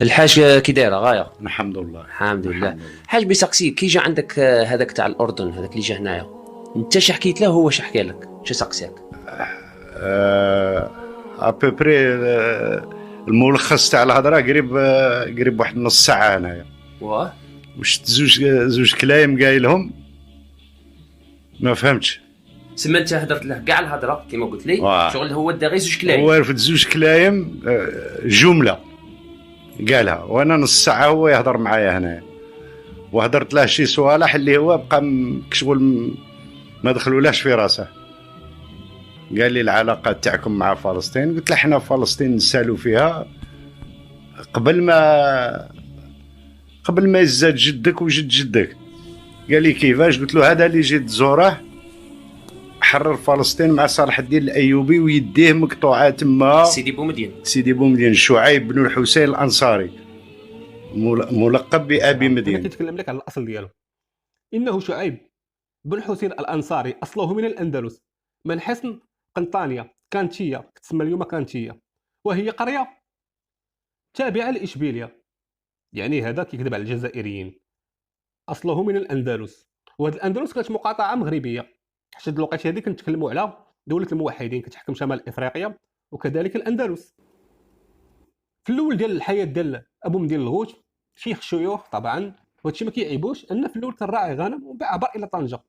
الحاج كي دايره غايه؟ الحمد لله. الحمد لله. الحمد لله. حاج بيسقسيك كي جا عندك هذاك تاع الاردن، هذاك اللي جا هنايا، انت اش حكيت له هو اش حكى لك؟ اش سقسيك؟ ابوبري الملخص تاع الهضره قريب واحد نص ساعه هنايا. واه واش زوج كلايم قايلهم ما فهمتش. سما انت هدرت له كاع الهضره كيما قلت لي، شغل هو دا غير زوج كلايم. هو رفد زوج كلايم، جمله قالها وانا نص ساعه هو يهضر معايا هنايا، وهضرت له شي صوالح اللي هو بقى كشغل ما دخلولاش في راسه. قال لي العلاقات تاعكم مع فلسطين، قلت له احنا فلسطين نسالوا فيها قبل ما يزاد جدك وجد جدك. قال لي كيفاش؟ قلت له هذا اللي جيت تزوره حرر فلسطين مع صلاح الدين الايوبي ويديه مقطوعه تما. سيدي بومدين شعيب بن الحسين الانصاري ملقب بابي مدين. انا كنتكلم لك على الاصل ديالو. انه شعيب بن حسين الانصاري اصله من الاندلس، من حصن قنطانيا كانتيه، تسمى اليوم كانتيه، وهي قريه تابعه لاشبيليه. يعني هذا كيكذب على الجزائريين. اصله من الاندلس، وهاد الاندلس كانت مقاطعه مغربيه، حتى هاد الوقيته هذه كنتكلموا على دوله الموحدين كتحكم شمال افريقيا وكذلك الاندلس. في الاول ديال الحياه ديال ابو مدين الغوث شيخ الشيوخ طبعا، وهادشي ما كيعيبوش، ان في الاول كان راعي غنم ومن بعد عبر الى طنجه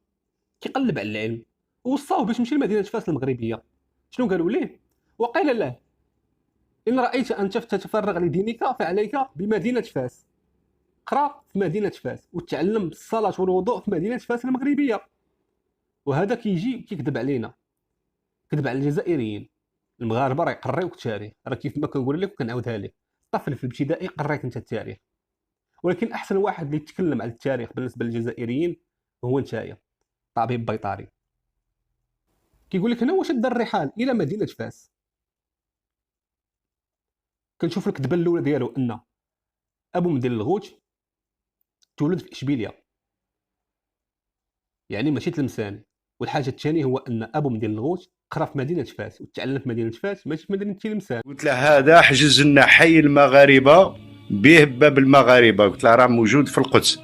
كيقلب على العلم، ووصاوه باش يمشي لمدينه فاس المغربيه. شنو قالوا ليه؟ وقيل له ان رايت ان تتفرغ لدينك فعليك بمدينه فاس. قرا في مدينه فاس وتعلم الصلاه والوضوء في مدينه فاس المغربيه. وهذا كيجي كيكذب علينا، كذب على الجزائريين. المغاربه راه يقريوك التاريخ، راه كيف ما كنقول لك وكنعاودها لك. طفل في الابتدائي قريك انت التاريخ، ولكن احسن واحد اللي يتكلم على التاريخ بالنسبه للجزائريين هو نتايا، طبيب بيطاري. كيقول لك هنا واش دا الرحال الى مدينه فاس. كنشوف الكذبه الاولى ديالو ان ابو مدين الغوث تولد في اشبيليه، يعني ماشي تلمسان. والحاجه الثانيه هو ان ابو مدين الغوث قرا في مدينه فاس وتعلم في مدينه فاس ماشي في مدينه تلمسان. قلت له هذا حجز لنا حي المغاربه به باب المغاربه، قلت له راه موجود في القدس.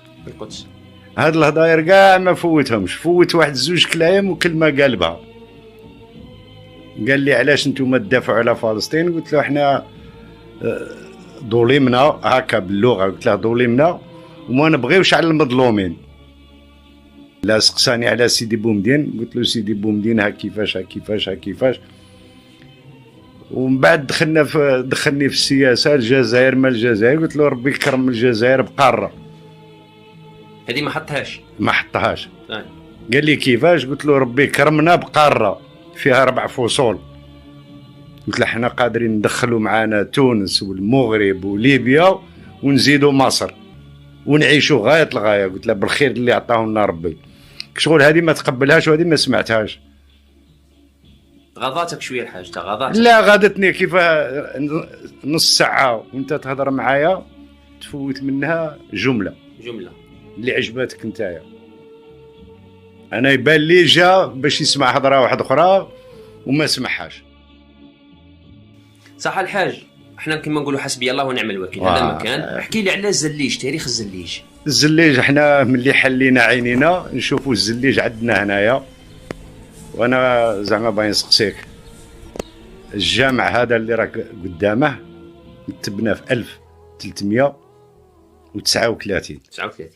هاد الهضاير كاع ما فوتهمش، فوت واحد زوج كلايم وكلمه قالبها. قال لي علاش نتوما تدافعوا على فلسطين؟ قلت له احنا ظلمنا هكا باللغه، قلت له ظلمنا وما نبغيوش على المظلومين. لا سقساني على سيدي بومدين، قلت له سيدي بومدين ها كيفاش ها كيفاش ها كيفاش. ومن بعد دخلني في السياسه، الجزائر ما الجزائر، قلت له ربي يكرم الجزائر بقاره. هذه ما حطهاش. قال لي كيفاش؟ قلت له ربي كرمنا بقاره فيها 4 فصول. قلت له احنا قادرين ندخلوا معانا تونس والمغرب وليبيا ونزيدوا مصر ونعيشوا غايه الغايه. قلت له بالخير اللي عطاه لنا ربي. شغل هذه ما تقبلهاش وهذه ما سمعتهاش. غاضاتك شويه الحاج؟ غاضاتك؟ لا غادتني كيف نص ساعه وانت تهضر معايا تفوت منها جمله اللي عجبتك نتايا. انا يبان لي جا باش يسمع هضره واحده اخرى وما سمعهاش. صح الحاج، احنا كما نقولوا حسبي الله ونعم الوكيل. هذا المكان احكي لي على الزليج، تاريخ الزليج احنا ملي حلينا عينينا نشوفوا الزليج عندنا هنايا. وانا زعما باغي نسقسيك، الجامع هذا اللي راك قدامه تبنى في 1339.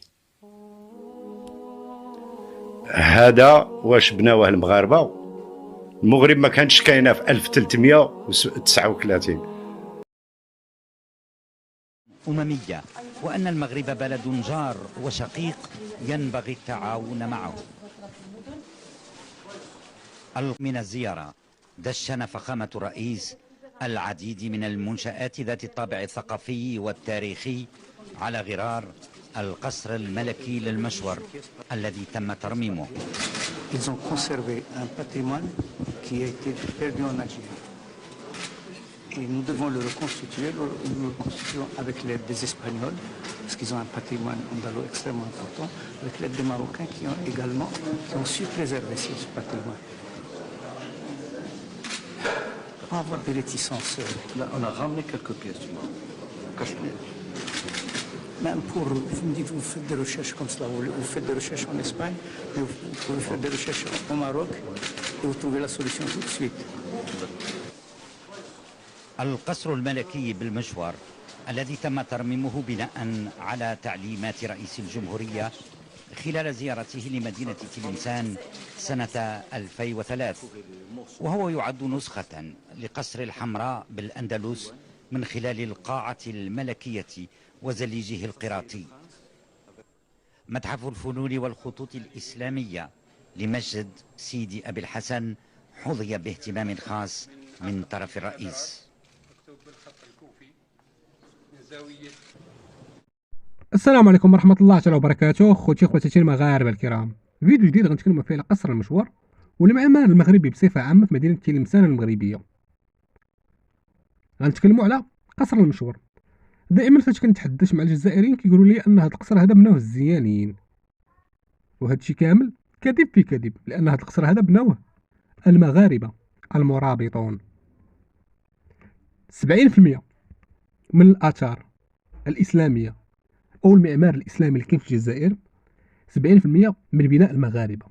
هذا واش بناوه المغاربه؟ المغرب ما كانتش كاينه في 1339. أممية، وأن المغرب بلد جار وشقيق ينبغي التعاون معه. من الزيارة دشن فخامة الرئيس العديد من المنشآت ذات الطابع الثقافي والتاريخي على غرار القصر الملكي للمشور الذي تم ترميمه. Ils ont conservé un patrimoine qui a été perdu en Algérie. Et nous devons le reconstituer. Nous le reconstituons avec l'aide des Espagnols, parce qu'ils ont un patrimoine andalou extrêmement important, avec l'aide des Marocains qui ont su préserver ce patrimoine. Pas avoir des réticences. Là, on a ramené quelques pièces du Maroc. Cachemire. Même pour, vous me dites, vous faites des recherches comme cela, vous faites des recherches en Espagne, mais vous pouvez faire des recherches au Maroc et vous trouvez la solution tout de suite. القصر الملكي بالمشور الذي تم ترميمه بناء على تعليمات رئيس الجمهورية خلال زيارته لمدينة تلمسان سنة 2003، وهو يعد نسخة لقصر الحمراء بالأندلس من خلال القاعة الملكية وزليجه القراطي. متحف الفنون والخطوط الإسلامية لمسجد سيدي أبي الحسن حظي باهتمام خاص من طرف الرئيس. السلام عليكم ورحمة الله تعالى وبركاته. خوتي خواتاتي المغاربة الكرام، فيديو جديد غنتكلموا فيه على قصر المشور والمعمار المغربي بصفة عامة في مدينة تلمسان المغربية. غنتكلموا على قصر المشور. دائما فاش كنتحدث مع الجزائريين كيقولوا لي ان هذا القصر هذا بناوه الزيانيين، وهذا الشيء كامل كذب في كذب، لان هذا القصر هذا بناوه المغاربة المرابطون. 70% من الآثار الإسلامية أو المعمار الإسلامي اللي كاين في الجزائر 70% من بناء المغاربة،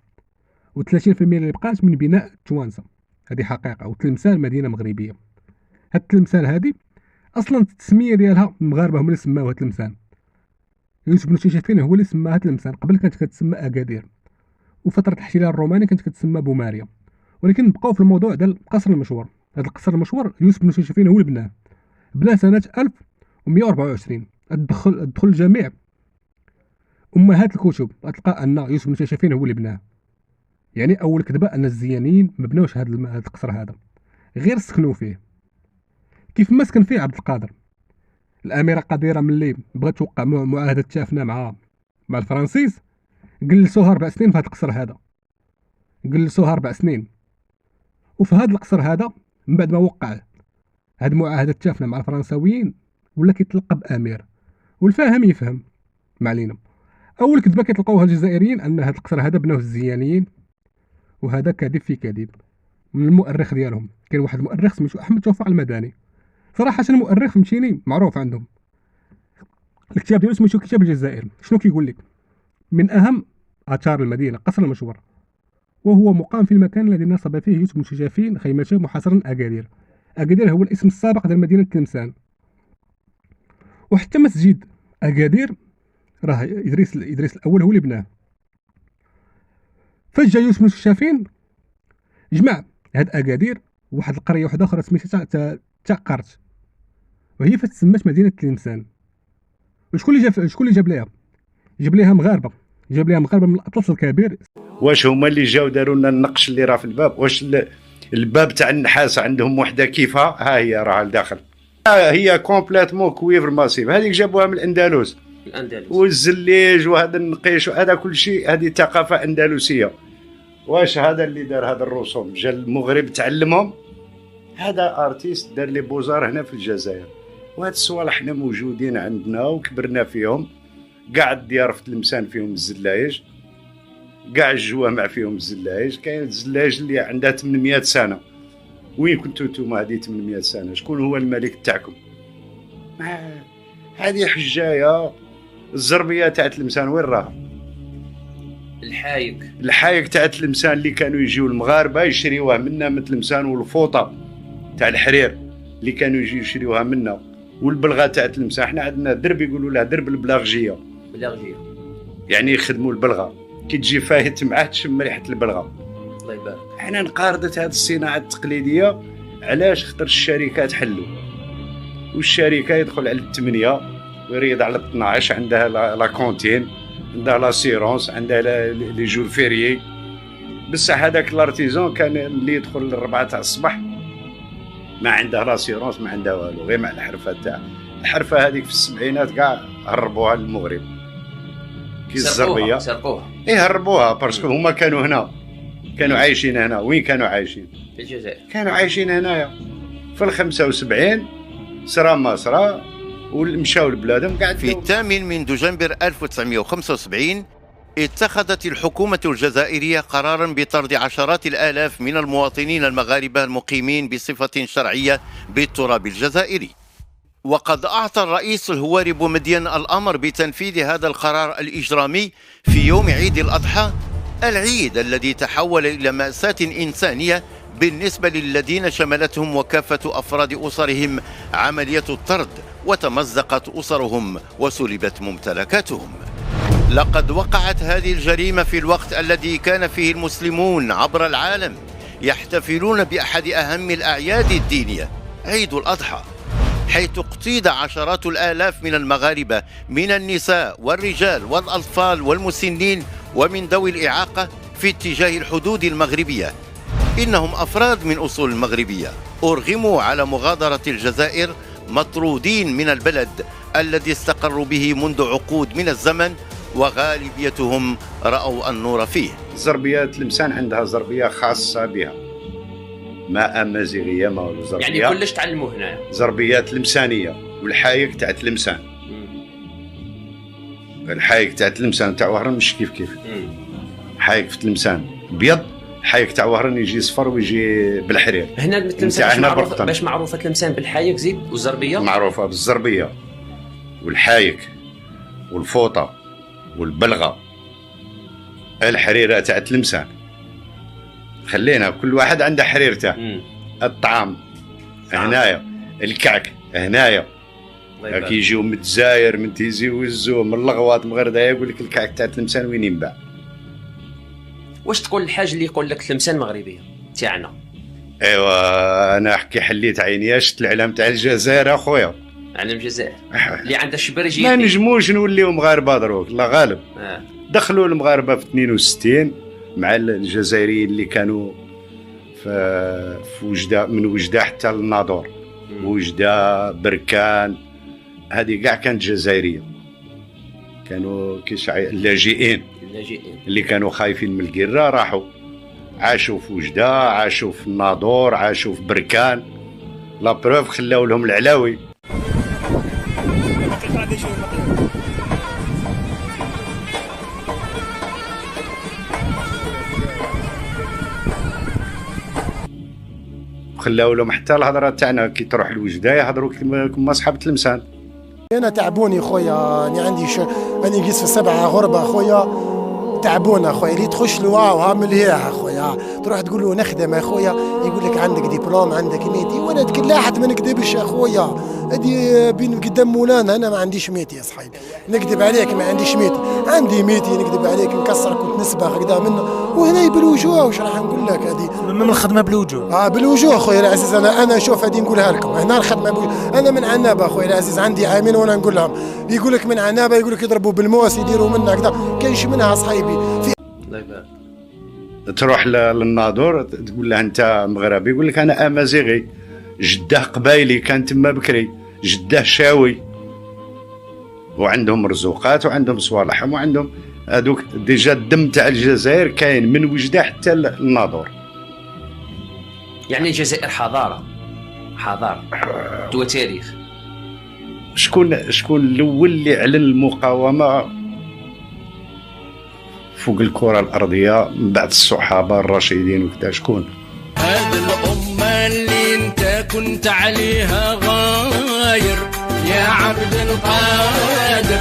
و30% اللي بقات من بناء التوانسة. هذه حقيقة. وتلمسان مدينة مغربية. هاد تلمسان هذه أصلا التسمية ديالها المغاربة هما اللي سماوها تلمسان. يوسف بن شيشافين هو اللي سماها تلمسان، قبل كانت كتسمى أكادير، وفترة الاحتلال الروماني كانت كتسمى بوماريا. ولكن بقاو في الموضوع ديال القصر المشور. هذا القصر المشور يوسف بن شيشافين هو اللي بناه سنة 1124. ادخل الجميع امهات الكتب غتلقى ان يوسف بن شيشافين هو اللي بناه. يعني اول كذبه ان الزيانيين ما بناوش هذا القصر هذا، غير سكنوا فيه كيف ما سكن فيه عبد القادر. الاميره قديره ملي بغات توقع معاهده تافنه مع الفرنسيس، جلسوها 4 سنين في هذا القصر هذا، جلسوها 4 سنين. وفي هذا القصر هذا من بعد ما وقع هذه المعاهده تافنه مع الفرنساويين ولا كيتلقب امير، والفاهم يفهم. ما علينا. اول كذبه كيتلقاوها الجزائريين ان هذا القصر هذا بناوه الزيانيين، وهذا كذب في كذب من المؤرخ ديالهم. كاين واحد المؤرخ سميتو احمد توفيق المداني، صراحه المؤرخ فهمتيني معروف عندهم. الكتاب ديالو سميتو كتاب الجزائر. شنو كيقول لك؟ من اهم اثار المدينه قصر المشور، وهو مقام في المكان الذي نصب فيه يوسف بن شيشافين خيمته محاصرا اكادير. اكادير هو الاسم السابق ديال مدينه تلمسان. وحتى مسجد اكادير راه ادريس الاول هو اللي بناه. فاش جا يوسف بن شيشافين جمع هاد اكادير واحد القريه واحده اخرى سميتها تاقرت، وهي فاش تسمات مدينه تلمسان. وشكون اللي جاب ليها؟ جاب ليها مغاربه من الاطلس الكبير. واش هما اللي جاو داروا لنا النقش اللي راه في الباب؟ واش الباب تاع النحاس عندهم وحده كيفها؟ ها هي راه لداخل، هي كومبليتمون كويفر ماسيف. هذيك جابوها من الاندلس، والزليج وهذا النقيش وهذا كل شيء، هذه ثقافه اندلسيه. واش هذا اللي دار هذا الرسوم جا المغرب تعلمهم؟ هذا ارتيست دار لي بوزار هنا في الجزائر. وهاد الصوالح حنا موجودين عندنا وكبرنا فيهم. كاع الديار في تلمسان فيهم الزلايج، كاع الجوامع فيهم الزلايج. كاين الزلايج اللي عندها 800 سنه. وين كنتو نتوما هذه 800 سنه؟ شكون هو الملك تاعكم؟ هذه حجايه. الزربيه تاع تلمسان وين راها؟ الحايق تاع تلمسان اللي كانوا يجيو المغاربه يشريوها منا من تلمسان، والفوطه تاع الحرير اللي كانوا يجيو يشريوها منا، والبلغه تاع تلمسان. احنا عندنا درب يقولوا له درب البلاغجيه، يعني يخدموا البلغه. كي تجي فايت معاه تشم ريحه البلغه. الله يبارك. احنا انقرضت هذه الصناعه التقليديه. علاش؟ خاطر الشركات حلوا، والشركه يدخل على 8 ويريد على 12. عندها لا كونتين، عندها لاسيرونس، عندها لي جور فيريي. بصح هذاك الارتيزون كان اللي يدخل ل4 تاع الصباح ما عنده لاسيرونس، ما عنده والو، غير مع الحرفه تاعه. الحرفه هذيك في السبعينات كاع هربوها للمغرب كي الزربيه. سرقوها. هربوها باسكو هما كانوا هنا، كانوا عايشين هنا. وين كانوا عايشين؟ في الجزائر. كانوا عايشين هنايا. في 75 صرا ما صرا ومشاو لبلادهم. قاعد في 8 من دجنبر 1975 اتخذت الحكومة الجزائرية قرارا بطرد عشرات الآلاف من المواطنين المغاربة المقيمين بصفة شرعية بالتراب الجزائري. وقد أعطى الرئيس الهواري بومدين الأمر بتنفيذ هذا القرار الإجرامي في يوم عيد الأضحى، العيد الذي تحول إلى مأساة إنسانية بالنسبة للذين شملتهم وكافة أفراد أسرهم عملية الطرد، وتمزقت أسرهم وسلبت ممتلكاتهم. لقد وقعت هذه الجريمة في الوقت الذي كان فيه المسلمون عبر العالم يحتفلون بأحد أهم الأعياد الدينية، عيد الأضحى، حيث اقتيد عشرات الآلاف من المغاربة من النساء والرجال والأطفال والمسنين ومن ذوي الإعاقة في اتجاه الحدود المغربية. إنهم أفراد من أصول المغربية أرغموا على مغادرة الجزائر، مطرودين من البلد الذي استقروا به منذ عقود من الزمن، وغالبيتهم رأوا النور فيه. زربية تلمسان عندها زربية خاصة بها، ما أمازيغية ما ولا زربية، يعني كلش تعلموا هنا زربية تلمسانية. والحايق تاع تلمسان، الحايق تاع تلمسان تاع وهران مش كيف حايق في تلمسان ابيض، حايق تاع وهران يجي صفر ويجي بالحرير. هنا تلمسان باش معروفه تلمسان بالحايق زيد، والزربيه معروفه بالزربيه والحايق والفوطه والبلغه. الحريره تاع تلمسان خلينا كل واحد عنده حريرته. الطعام هنايا، الكعك هنايا، كي يجيو من الجزائر من تيزي ويزو من الغواط من غردايه يقول لك الكعك تاع تلمسان وين ينباع. واش تقول الحاج اللي يقول لك تلمسان مغربيه تاعنا؟ ايوا انا حكي حليت عيني، شفت الاعلام تاع الجزائر اخويا، علم الجزائر اللي عندها شبرجي. ما نجموش نوليو مغاربه دروك، الله غالب. دخلوا المغاربه في 62 مع الجزائريين اللي كانوا في وجده، من وجده حتى للناظور، وجده بركان، هذه كاع كانت جزائريه، كانوا اللاجئين اللي كانوا خايفين من القرة راحوا عاشوا في وجده، عاشوا في الناظور، عاشوا في بركان. لا بروف خلاو لهم العلاوي. خلاو لهم حتى الهضره تاعنا كي تروح لوجده يهضروا كما اصحاب تلمسان. انا تعبوني خويا، انا عندي انا نقيس في 7 غربه خويا، تعبونا خويا. اللي تخش له واو مليح خويا، تروح تقول له نخدم خويا يقول لك عندك دبلوم عندك ميتي، وانا تكلاحت ما نكذبش خويا. هذه بين قدام مولانا انا ما عنديش ميتي يا صحيبي، نكذب عليك ما عنديش ميتي، عندي ميتي نكذب عليك نكسر كنت نسبه هكذا منه. وهنا بالوجوه واش راح نقول لك، هذه من الخدمه بالوجوه. بالوجوه خويا العزيز. انا شوف هذه نقولها لكم، هنا الخدمه بالوجوه. انا من عنابه خويا العزيز، عندي عامين وانا نقول لهم، يقول لك من عنابه يقول لك يضربوا بالموس يديروا منها كذا، كاينش منها صحيبي. تروح للناظور تقول له انت مغربي، يقول لك انا امازيغي، جده قبايلي كان تما بكري، جده شاوي، وعندهم رزوقات وعندهم صوالحهم وعندهم هذوك ديجا. الدم تاع الجزائر كاين من وجده حتى الناظور. يعني الجزائر حضاره وتاريخ. شكون الاول اللي اعلن المقاومه فوق الكرة الأرضية من بعد الصحابة الراشدين وكذا؟ شكون؟ هذه الأمة اللي انت كنت عليها غاير يا عبد القادر.